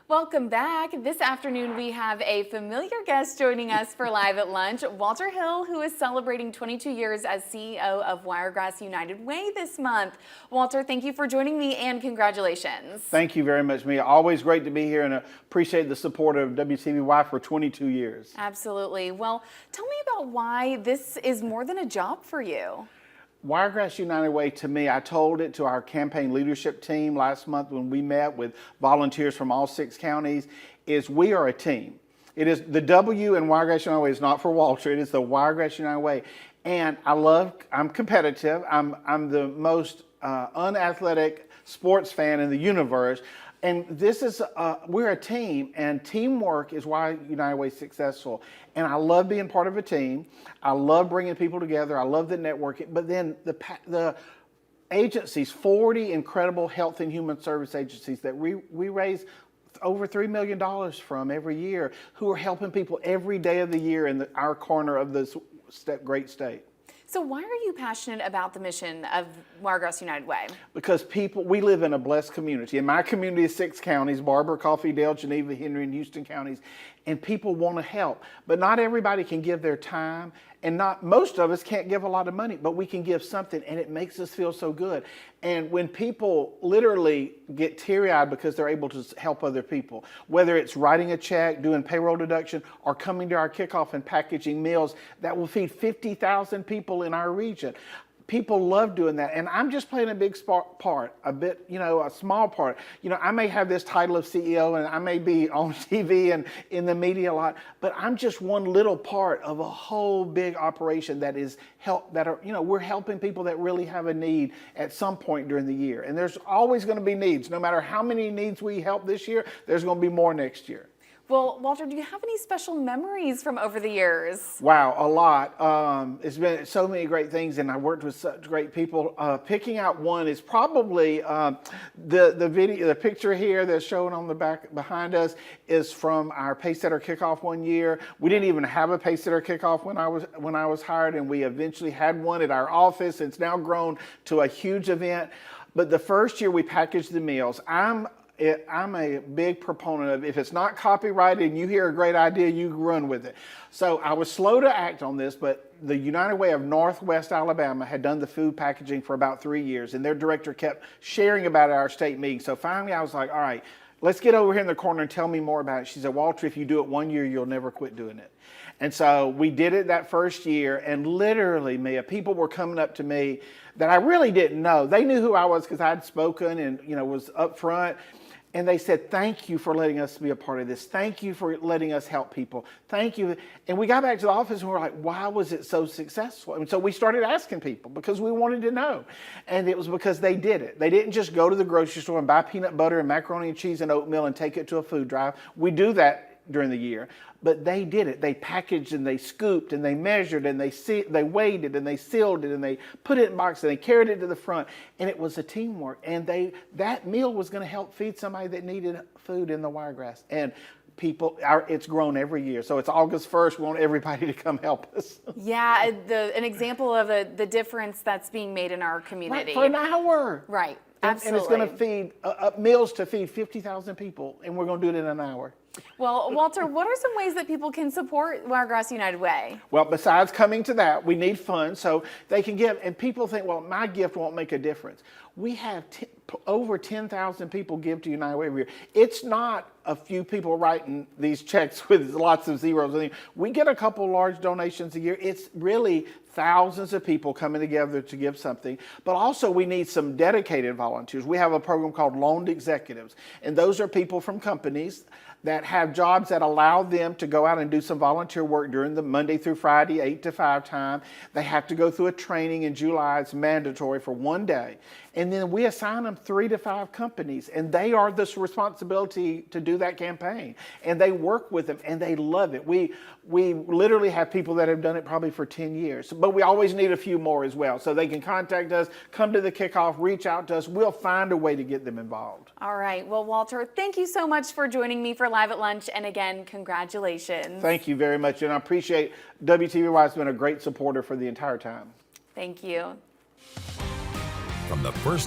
Welcome back. This afternoon we have a familiar guest joining us for Live at Lunch, Walter Hill, who is celebrating 22 years as CEO of Wiregrass United Way this month. Walter, thank you for joining me and congratulations. Thank you very much, Mia. Always great to be here and appreciate the support of WTVY for 22 years. Absolutely. Well, tell me about why this is more than a job for you. Wiregrass United Way, to me, I told it to our campaign leadership team last month when we met with volunteers from all 6 counties, is we are a team. It is the W in Wiregrass United Way is not for Walter, it is the Wiregrass United Way. And I'm competitive, I'm the most unathletic sports fan in the universe. And this is, we're a team, and teamwork is why United Way is successful. And I love being part of a team. I love bringing people together. I love the networking. But then the agencies, 40 incredible health and human service agencies that we raise over $3 million from every year, who are helping people every day of the year in our corner of this great state. So why are you passionate about the mission of Wiregrass United Way? Because we live in a blessed community. And my community is 6 counties, Barber, Coffee, Dale, Geneva, Henry, and Houston counties. And people want to help. But not everybody can give their time. And most of us can't give a lot of money, but we can give something, and it makes us feel so good. And when people literally get teary-eyed because they're able to help other people, whether it's writing a check, doing payroll deduction, or coming to our kickoff and packaging meals that will feed 50,000 people in our region. People love doing that, and I'm just playing a big part, a small part. I may have this title of CEO, and I may be on TV and in the media a lot, but I'm just one little part of a whole big operation that is we're helping people that really have a need at some point during the year. And there's always going to be needs. No matter how many needs we help this year, there's going to be more next year. Well, Walter, do you have any special memories from over the years? Wow, a lot. It's been so many great things, and I worked with such great people. Picking out one is probably the picture here that's shown on the back behind us is from our Pacesetter kickoff one year. We didn't even have a Pacesetter kickoff when I was hired, and we eventually had one at our office. It's now grown to a huge event. But the first year we packaged the meals, I'm a big proponent of, if it's not copyrighted and you hear a great idea, you run with it. So I was slow to act on this, but the United Way of Northwest Alabama had done the food packaging for about 3 years, and their director kept sharing about it at our state meeting. So finally I was like, all right, let's get over here in the corner and tell me more about it. She said, Walter, if you do it 1 year, you'll never quit doing it. And so we did it that first year, and literally, Mia, people were coming up to me that I really didn't know. They knew who I was because I'd spoken and was up front. And they said, thank you for letting us be a part of this. Thank you for letting us help people. Thank you. And we got back to the office and we were like, why was it so successful? And so we started asking people because we wanted to know. And it was because they did it. They didn't just go to the grocery store and buy peanut butter and macaroni and cheese and oatmeal and take it to a food drive. We do that during the year, but they did it. They packaged and they scooped and they measured and they weighed it and they sealed it and they put it in boxes and they carried it to the front, and it was a teamwork. And that meal was going to help feed somebody that needed food in the Wiregrass. And it's grown every year. So it's August 1st. We want everybody to come help us. Yeah, an example of the difference that's being made in our community. Right, for an hour. Right, absolutely. And it's going to feed meals to feed 50,000 people, and we're going to do it in an hour. Well, Walter, what are some ways that people can support Wiregrass United Way? Well, besides coming to that, we need funds so they can give. And people think, well, my gift won't make a difference. We have over 10,000 people give to United Way every year. It's not a few people writing these checks with lots of zeros. We get a couple large donations a year. It's really thousands of people coming together to give something. But also we need some dedicated volunteers. We have a program called Loaned Executives. And those are people from companies that have jobs that allow them to go out and do some volunteer work during the Monday through Friday, 8 to 5 time. They have to go through a training in July. It's mandatory for 1 day. And then we assign them 3 to 5 companies, and they are this responsibility to do that campaign. And they work with them, and they love it. We literally have people that have done it probably for 10 years, but we always need a few more as well. So they can contact us, come to the kickoff, reach out to us. We'll find a way to get them involved. All right. Well, Walter, thank you so much for joining me for Live at Lunch. And again, congratulations. Thank you very much. And I appreciate WTVY has been a great supporter for the entire time. Thank you. From the first